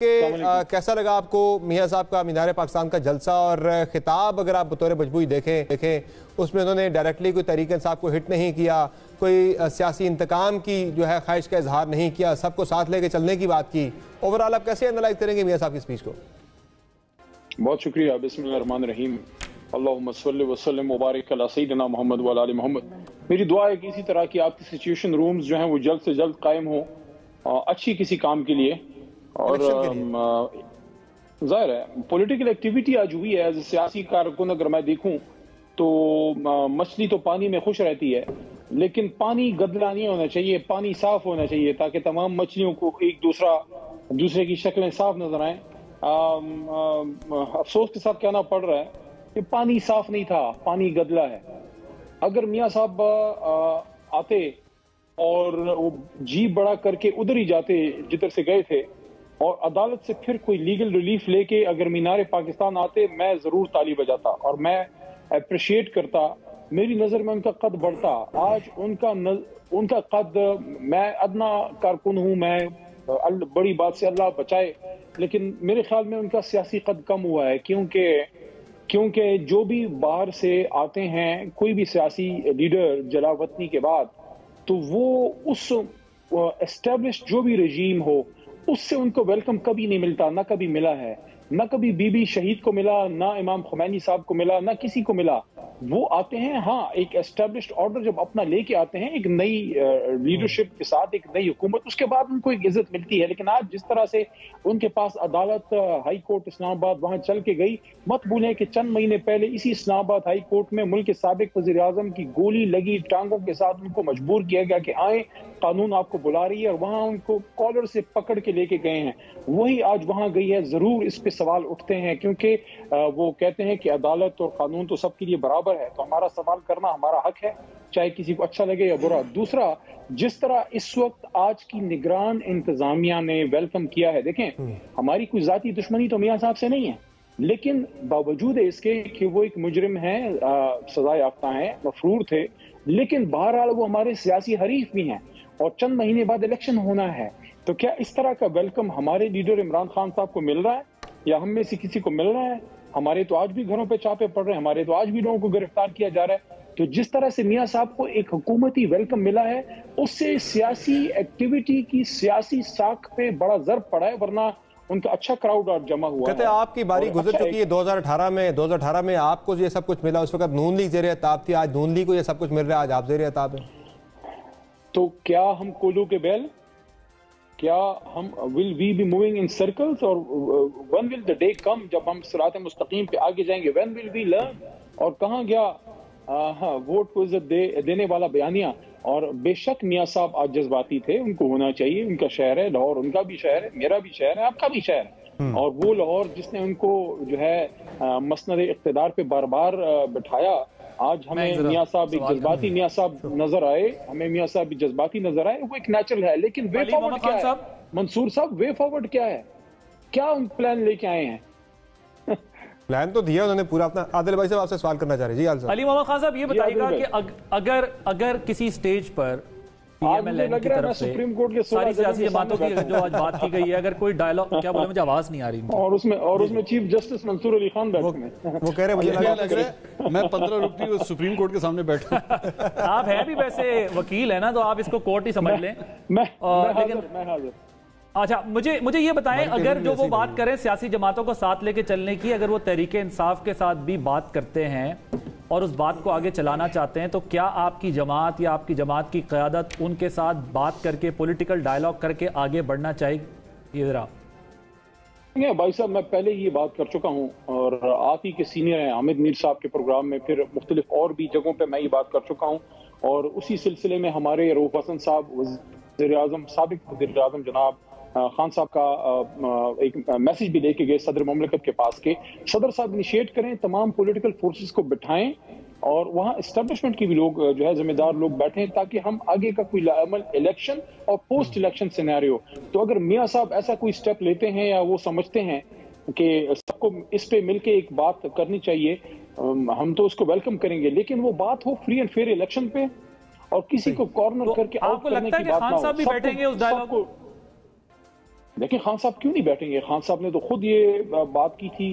कैसा लगा आपको मियां साहब का मीनार पाकिस्तान का जलसा और खिताब? अगर आप बतौर मजबूरी देखें उसमें उन्होंने डायरेक्टली कोई तहरीक इंसाफ को हिट नहीं किया, कोई सियासी इंतकाम की जो है ख्वाहिश का इजहार नहीं किया, सबको साथ लेके चलने की बात की। ओवरऑल आप कैसे एनालाइज करेंगे मियां साहब की स्पीच को? बहुत शुक्रिया। बिस्मिल्लाहिर्रहमानिर्रहीम। अल्लाहुम्मा सल्लि व सल्लिम मुबारक अला सय्यिदिना मोहम्मद व अला आलि मोहम्मद। मेरी दुआ है कि इसी तरह की आपकी सिचुएशन रूम्स जो हैं वो जल्द से जल्द कायम हो अच्छी किसी काम के लिए। और जाहिर है पॉलिटिकल एक्टिविटी आज हुई है। एज सियासी कारकुन अगर मैं देखूं तो मछली तो पानी में खुश रहती है, लेकिन पानी गंदा नहीं होना चाहिए, पानी साफ होना चाहिए ताकि तमाम मछलियों को एक दूसरे की शक्लें साफ नजर आए। अफसोस के साथ कहना पड़ रहा है कि पानी साफ नहीं था, पानी गदला है। अगर मियां साहब आते और वो जी बड़ा करके उधर ही जाते जिधर से गए थे और अदालत से फिर कोई लीगल रिलीफ लेके अगर मीनार पाकिस्तान आते, मैं जरूर ताली बजाता और मैं अप्रिशिएट करता। मेरी नजर में उनका कद बढ़ता। आज उनका कद, मैं अदना कारकुन हूं, मैं बड़ी बात से अल्लाह बचाए, लेकिन मेरे ख्याल में उनका सियासी कद कम हुआ है क्योंकि जो भी बाहर से आते हैं कोई भी सियासी लीडर जलावतनी के बाद, तो वो उस एस्टेब्लिश जो भी रजीम हो उससे उनको वेलकम कभी नहीं मिलता, ना कभी मिला है, ना कभी बीबी शहीद को मिला, ना इमाम खुमैनी साहब को मिला, ना किसी को मिला। वो आते हैं, हाँ, एक एस्टेब्लिश्ड ऑर्डर जब अपना लेके आते हैं, एक नई लीडरशिप के साथ, एक नई हुकूमत, उसके बाद उनको एक इज्जत मिलती है। लेकिन आज जिस तरह से उनके पास अदालत हाई कोर्ट इस्लामाबाद वहां चल के गई, मत भूलें कि चंद महीने पहले इसी इस्लामाबाद हाई कोर्ट में मुल्क के साबिक वजीर आजम की गोली लगी टांगों के साथ, उनको मजबूर किया गया कि आए, कानून आपको बुला रही है, और वहां उनको कॉलर से पकड़ के लेके गए हैं। वही आज वहां गई है। जरूर इस पे सवाल उठते हैं क्योंकि वो कहते हैं कि अदालत और कानून तो सबके लिए बराबर है, तो हमारा सवाल करना हमारा हक है, चाहे किसी को अच्छा लगे या बुरा। दूसरा, जिस तरह इस वक्त आज की निगरान इंतजामिया ने वेलकम किया है, देखें हमारी कोई जाती दुश्मनी तो मियां साहब से नहीं है, लेकिन बावजूद इसके कि वो एक मुजरिम है, सजा याफ्ता है, मफरूर थे, लेकिन बहरहाल वो हमारे सियासी हरीफ भी हैं और चंद महीने बाद इलेक्शन होना है। तो क्या इस तरह का वेलकम हमारे लीडर इमरान खान साहब को मिल रहा है या हम में से किसी को मिल रहा है? हमारे तो आज भी घरों पे छापे पड़ रहे हैं, हमारे तो आज भी लोगों को गिरफ्तार किया जा रहा है। तो जिस तरह से मियां साहब को एक हुकूमती वेलकम मिला है, उससे सियासी एक्टिविटी की सियासी साख पे बड़ा ज़र्ब पड़ा है, वरना उनका अच्छा क्राउड और जमा हुआ है। आपकी बारी गुजर चुकी है 2018 में आपको ये सब कुछ मिला, उस वक्त नून लीग ज़ेर अताब थी, आज नून लीग को ये सब कुछ मिल रहा है, आज आप ज़ेर अताब है। तो क्या हम कोलू के बैल, क्या हम will we be moving in circles, और when will the day come जब हम सिरात मुस्तकीम पे आगे जाएंगे? When will we learn? और कहाँ गया वोट को इज्जत देने वाला बयानिया? और बेशक मियां साहब आज जज्बाती थे, उनको होना चाहिए, उनका शहर है लाहौर, उनका भी शहर है, मेरा भी शहर है, आपका भी शहर है, और वो लाहौर जिसने उनको जो है मसनद इक़्तिदार पे बार बार बिठाया। आज हमें मियां साहब एक जज्बाती मियां साहब नजर आए, हमें मियां साहब जज्बाती नजर आए, वो एक नेचुरल है, लेकिन वे फॉरवर्ड क्या है मंसूर साहब? वे फॉरवर्ड क्या है? क्या उन प्लान लेके आए हैं? प्लान तो दिया उन्होंने पूरा अपना। आदिल भाई साहब आपसे सवाल करना चाह रहे हैं। जी अली मोहम्मद खान साहब, ये बताइएगा कि अगर किसी स्टेज पर PMLN की तरफ से सुप्रीम कोर्ट के सारी सियासी जमातों की जो आज बात की गई है, अगर कोई डायलॉग, क्या बोले, मुझे आवाज नहीं आ रही, और उसमें चीफ जस्टिस मंसूर अली खान बैठे हैं, वो कह रहे मुझे लग रहा है मैं 15 रुपये सुप्रीम कोर्ट के सामने बैठा। आप हैं भी वैसे वकील है ना, तो आप इसको कोर्ट ही समझ लें। लेकिन अच्छा, मुझे ये बताएं, अगर जो वो बात करें सियासी जमातों को साथ लेके चलने की, अगर वो तहरीके इंसाफ के साथ भी बात करते हैं और उस बात को आगे चलाना चाहते हैं, तो क्या आपकी जमात या आपकी जमात की क़यादत उनके साथ बात करके, पॉलिटिकल डायलॉग करके आगे बढ़ना चाहिए? जरा भाई साहब, मैं पहले ही ये बात कर चुका हूँ और आप ही के सीनियर हैं हामिद मीर साहब के प्रोग्राम में, फिर मुख्तलिफ और भी जगहों पे मैं ये बात कर चुका हूँ, और उसी सिलसिले में हमारे रऊफ हसन साहब वज़ीर-ए-आज़म, साबिक वज़ीर-ए-आज़म जनाब खान साहब का एक मैसेज भी लेके गए सदर मुमलिकत के पास के सदर साहब इनिशिएट करें, तमाम पॉलिटिकल फोर्सेस को बिठाएं और वहाँ एस्टेब्लिशमेंट की भी लोग जो है जिम्मेदार लोग बैठे, ताकि हम आगे का कोई लाअमल इलेक्शन और पोस्ट इलेक्शन सिनेरियो, तो अगर मियां साहब ऐसा कोई स्टेप लेते हैं या वो समझते हैं कि सबको इस पे मिलके एक बात करनी चाहिए, हम तो उसको वेलकम करेंगे, लेकिन वो बात हो फ्री एंड फेयर इलेक्शन पे और किसी को कॉर्नर करके आपको लगता है कि खान साहब भी बैठेंगे उस डायलॉग को? دیکھیں خان صاحب کیوں نہیں بیٹھیں گے؟ خان صاحب نے تو خود یہ بات کی تھی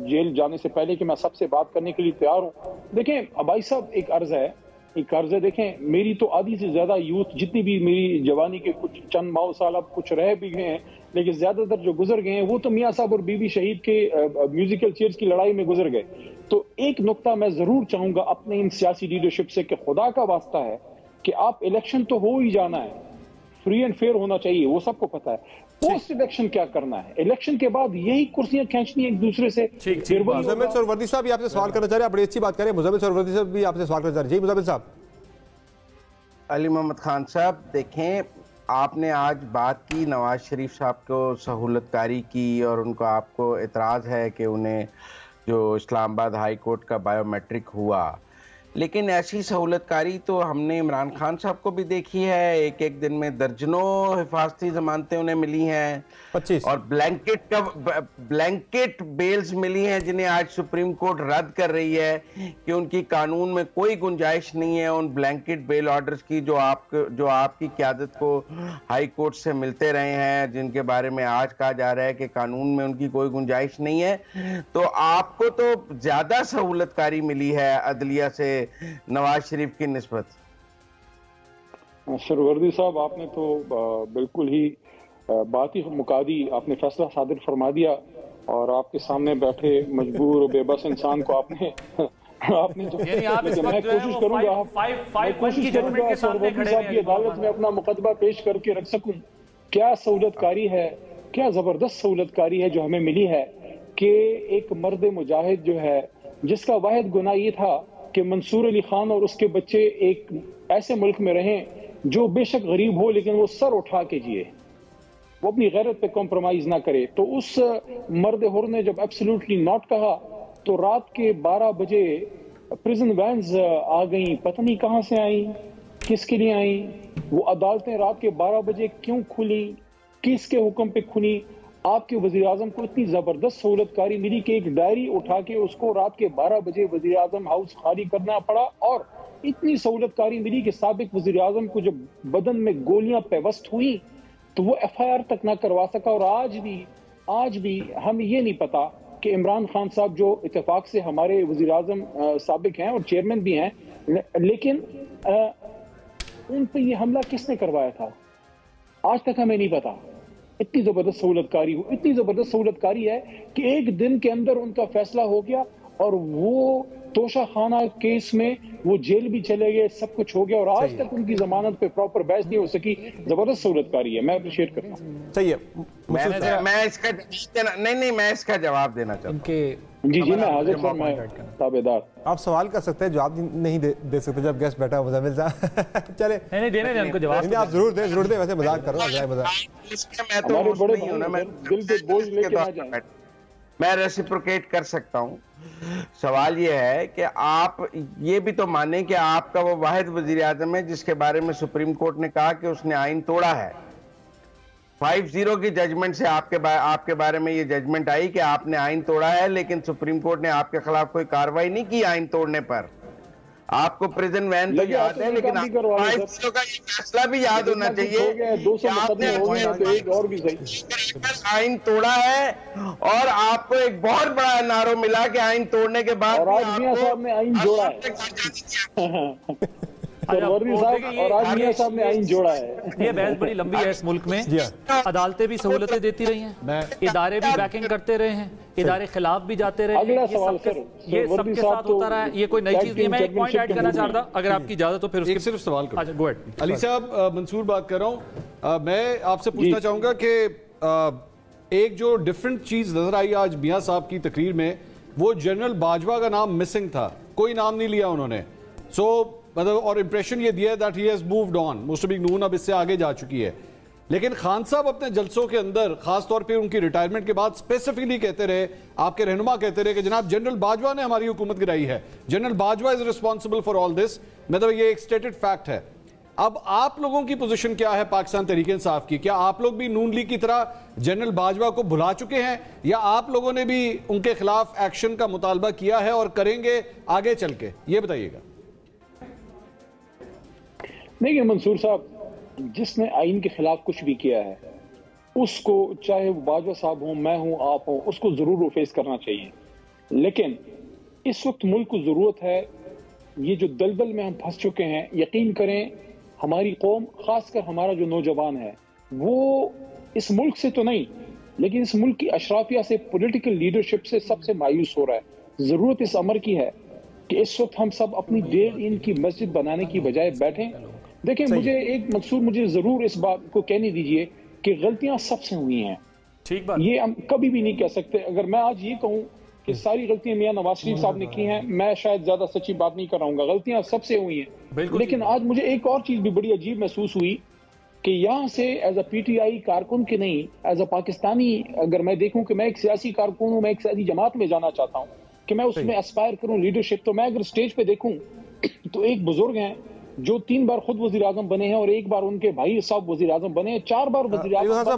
جیل جانے سے پہلے کہ میں سب سے بات کرنے کے لیے تیار ہوں۔ دیکھیں بھائی صاحب ایک عرض ہے، دیکھیں میری تو آدھی سے زیادہ یوتھ جتنی بھی میری جوانی کے کچھ چند ماہ سال اب کچھ رہ بھی گئے ہیں، لیکن زیادہ تر جو گزر گئے ہیں وہ تو میاں صاحب اور بی بی شہید کے میوزیکل چیئرز کی لڑائی میں گزر گئے۔ تو ایک نقطہ میں ضرور چاہوں گا اپنے ان سیاسی لیڈرشپ سے کہ خدا کا واسطہ ہے کہ آپ الیکشن تو ہو ہی جانا ہے، فری اینڈ فیئر ہونا چاہیے، وہ سب کو پتہ ہے۔ پوسٹ الیکشن کیا کرنا ہے؟ الیکشن کے بعد یہی کرسیاں کھینچنی ایک دوسرے سے۔ مزمل سہروردی صاحب بھی آپ سے سوال کرنا چاہ رہے ہیں، بڑی اچھی بات کریں۔ مزمل سہروردی صاحب بھی آپ سے سوال کرنا چاہ رہے ہیں۔ جی مزمل صاحب۔ علی محمد خان صاحب دیکھیں، آپ نے آج بات کی نواز شریف صاحب کو سہولت کاری کی، اور ان کو آپ کو اعتراض ہے کہ انہیں جو اسلام آباد ہائی کورٹ کا بائیو میٹرک ہوا، لیکن ایسی سہولت کاری تو ہم نے عمران خان صاحب کو بھی دیکھی ہے۔ ایک دن میں درجنوں حفاظتی ضمانتیں انہیں ملی ہیں، 25 اور بلینکٹ بیلز ملی ہیں جنہیں آج سپریم کورٹ رد کر رہی ہے کہ ان کی قانون میں کوئی گنجائش نہیں ہے ان بلینکٹ بیل آرڈرز کی جو آپ کی قیادت کو ہائی کورٹ سے ملتے رہے ہیں، جن کے بارے میں آج کہا جا رہا ہے کہ قانون میں ان کی کوئی گنجائش نہیں ہے۔ تو آپ کو تو زیادہ سہولت کاری ملی ہے عدلیہ سے نواز شریف کی نسبت۔ سہروردی صاحب آپ نے تو بالکل ہی بات ہی مکا دی، آپ نے فیصلہ صادر فرما دیا، اور آپ کے سامنے بیٹھے مجبور و بے بس انسان کو آپ نے میں کوشش کروں گا سہروردی صاحب کی عدالت میں اپنا مقدمہ پیش کر کے رکھ سکوں۔ کیا سہولت کاری ہے، کیا زبردست سہولت کاری ہے جو ہمیں ملی ہے کہ ایک مرد مجاہد جو ہے جس کا واحد گناہ یہ تھا کہ منصور علی خان اور اس کے بچے ایک ایسے ملک میں رہیں جو بے شک غریب ہو لیکن وہ سر اٹھا کے جیے، وہ اپنی غیرت پہ کمپرومائز نہ کرے۔ تو اس مرد حر نے جب ایبسلیوٹلی ناٹ کہا تو رات کے 12 بجے پریزن وینز آ گئیں، پتہ نہیں کہاں سے آئیں، کس کے لیے آئیں، وہ عدالتیں رات کے 12 بجے کیوں کھلی، کس کے حکم پہ کھلی۔ آپ کے وزیر اعظم کو اتنی زبردست سہولت کاری ملی کہ ایک ڈائری اٹھا کے اس کو رات کے 12 بجے وزیر اعظم ہاؤس خالی کرنا پڑا، اور اتنی سہولت کاری ملی کہ سابق وزیر اعظم کو جب بدن میں گولیاں پیوست ہوئی تو وہ ایف آئی آر تک نہ کروا سکا۔ اور آج بھی ہمیں یہ نہیں پتا کہ عمران خان صاحب جو اتفاق سے ہمارے وزیر اعظم سابق ہیں اور چیئرمین بھی ہیں، لیکن ان پہ یہ حملہ کس نے کروایا تھا آج تک ہمیں نہیں پتا۔ اتنی زبردست سہولت کاری ہو، اتنی زبردست سہولت کاری ہے کہ ایک دن کے اندر ان کا فیصلہ ہو گیا، اور وہ توشہ خانہ کیس میں وہ جیل بھی چلے گئے، سب کچھ ہو گیا، اور آج تک ان کی ضمانت پہ پراپر بحث نہیں ہو سکی۔ زبردست سہولت کاری ہے، میں اپریشیٹ کرتا ہوں۔ صحیح ہے، میں اس کا جواب دینا چاہتا ہوں۔ جی میں حاضر سر، میں تابعدار۔ آپ سوال کر سکتے ہیں، جواب نہیں دے سکتے جب گیسٹ بیٹھا مزمل صاحب۔ چلے نہیں دینے دیں ان کو جواب، آپ ضرور دیں، ویسے مذاق کر رہا ہوں۔ ہمارے بڑے دل پہ بوجھ لے کے نہ جائیں۔ میں ریسیپروکیٹ کر سکتا ہوں۔ سوال یہ ہے کہ آپ یہ بھی تو مانیں کہ آپ کا وہ واحد وزیر اعظم ہے جس کے بارے میں سپریم کورٹ نے کہا کہ اس نے آئین توڑا ہے۔ 5-0 کی ججمنٹ سے آپ کے بارے میں یہ ججمنٹ آئی کہ آپ نے آئین توڑا ہے، لیکن سپریم کورٹ نے آپ کے خلاف کوئی کارروائی نہیں کی آئین توڑنے پر۔ آپ کو پریزن وین تو یاد ہے، لیکن 5-0 کا یہ فیصلہ بھی یاد ہونا چاہیے کہ آپ نے آئین توڑا ہے، اور آپ کو ایک بہت بڑا نعرہ ملا کہ آئین توڑنے کے بعد اور آج میاں صاحب نے آئین جوڑا ہے، اور آج میاں صاحب نے آئین جوڑا ہے۔ یہ بحث بڑی لمبی ہے اس ملک میں، عدالتیں بھی سہولتیں دیتی رہی ہیں، ادارے بھی بیکنگ کرتے رہے ہیں، ادارے خلاف بھی جاتے رہے ہیں، اگلا سوال سر، یہ سب کے ساتھ ہوتا رہا ہے، یہ کوئی نئی چیز نہیں ہے۔ میں ایک پوائنٹ ایڈ کرنا چاہتا اگر آپ کی اجازت ہو، پھر ایک صرف سوال کروں۔ گو ایڈ علی صاحب، منصور بات کر رہا ہوں، میں آپ سے پوچھنا چاہوں گا کہ ایک جو ڈیفرنٹ چیز نظر آئی آج میاں صاحب کی تقریر میں، وہ جنرل باجوہ کا نام مسنگ تھا، کوئی نام نہیں لیا انہوں نے، اور امپریشن یہ دیا that he has moved on، Muslim League Noon اب اس سے آگے جا چکی ہے۔ لیکن خان صاحب اپنے جلسوں کے اندر، خاص طور پہ ان کی ریٹائرمنٹ کے بعد اسپیسیفکلی کہتے رہے، آپ کے رہنما کہتے رہے کہ جناب جنرل باجوہ نے ہماری حکومت گرائی ہے، general Bajwa is responsible for all this, مطلب یہ ایک اسٹیٹڈ فیکٹ ہے۔ اب آپ لوگوں کی پوزیشن کیا ہے پاکستان تحریک انصاف کی؟ کیا آپ لوگ بھی نون لیگ کی طرح جنرل باجوہ کو بھلا چکے ہیں، یا آپ لوگوں نے بھی ان کے خلاف ایکشن کا مطالبہ کیا ہے اور کریں گے آگے چل کے؟ یہ بتائیے گا۔ نہیں منصور صاحب، جس نے آئین کے خلاف کچھ بھی کیا ہے उसको चाहे वो बाजवा साहब हों, मैं हूं, आप हों, उसको जरूर वो फेस करना चाहिए। लेकिन इस वक्त मुल्क को जरूरत है, ये जो दलदल में हम फंस चुके हैं, यकीन करें हमारी कौम, खासकर हमारा जो नौजवान है, वो इस मुल्क से तो नहीं लेकिन इस मुल्क की अशराफिया से, पॉलिटिकल लीडरशिप से सबसे मायूस हो रहा है। जरूरत इस अमर की है कि इस वक्त हम सब अपनी डेढ़ इंच की मस्जिद बनाने की बजाय बैठें। देखें, मुझे एक मंसूर, मुझे जरूर इस बात को कहने दीजिए कि गलतियां सबसे हुई हैं, ठीक बात, ये हम कभी भी नहीं कह सकते। अगर मैं आज ये कहूं कि सारी गलतियां मियां नवाज शरीफ साहब ने की हैं, मैं शायद ज्यादा सच्ची बात नहीं कर रहा हूँ, गलतियां सबसे हुई हैं। लेकिन आज मुझे एक और चीज भी बड़ी अजीब महसूस हुई कि यहाँ से एज अ पीटीआई कारकुन के नहीं, एज अ पाकिस्तानी अगर मैं देखूं कि मैं एक सियासी कारकुन हूं, मैं एक सियासी जमात में जाना चाहता हूं कि मैं उसमें एस्पायर करूं लीडरशिप, तो मैं अगर स्टेज पे देखूं तो एक बुजुर्ग हैं जो 3 बार खुद वजीर आजम बने हैं और 1 बार उनके भाई साहब वजीर आजम बने हैं, 4 बार वजीर आजम